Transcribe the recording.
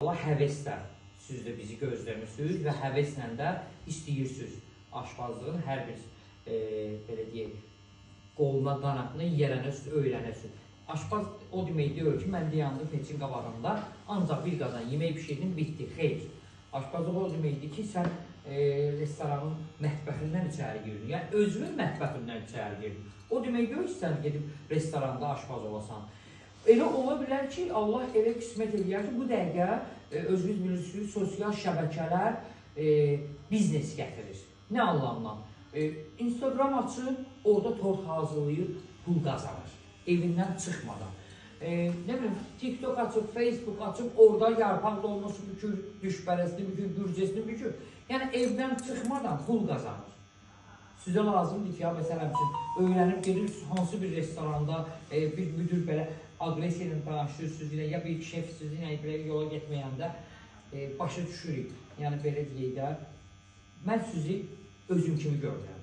Allah həvəslə siz də bizi gözləmirsiniz və həvəslə də istəyirsiniz aşpazlığın hər bir belə deyək, qoluna, qanatını yiyərənəsiz, öyrənəsiz. Aşpaz o demək deyil ki, mən dayandım peçin qabağında, ancaq bir qazan yemək pişirdin, bitdi, xeyr. Aşpazlıq o deməkdir ki, sən restoranın mətbəxindən içəri girdin, yəni özünün mətbəxindən içəri girdin. O demək deyil ki, sən gedib restoranda aşpaz olasan. Elə ola bilər ki, Allah elə qismət edir ki, bu dəqiqə özünüz bilirsiniz, sosial şəbəkələr biznes gətirir. Nə anlamdan? Instagram açır, orada tort hazırlayır, pul qazanır, evindən çıxmadan. Nə bilim, TikTok açıb, Facebook açıb, orada yarpaq dolması bükür, düşbərəsini bükür, gürcəsini bükür. Yəni, evdən çıxmadan pul qazanır. Sizə lazımdır ki, ya məsələn üçün, öyrənib gedirsiniz, hansı bir restoranda bir müdür belə agresiya ilə danışırsınız, ya bir şefsiz ilə yola getməyəndə başa düşürük. Yəni, belə deyək də, mən sizi özüm kimi görürəm.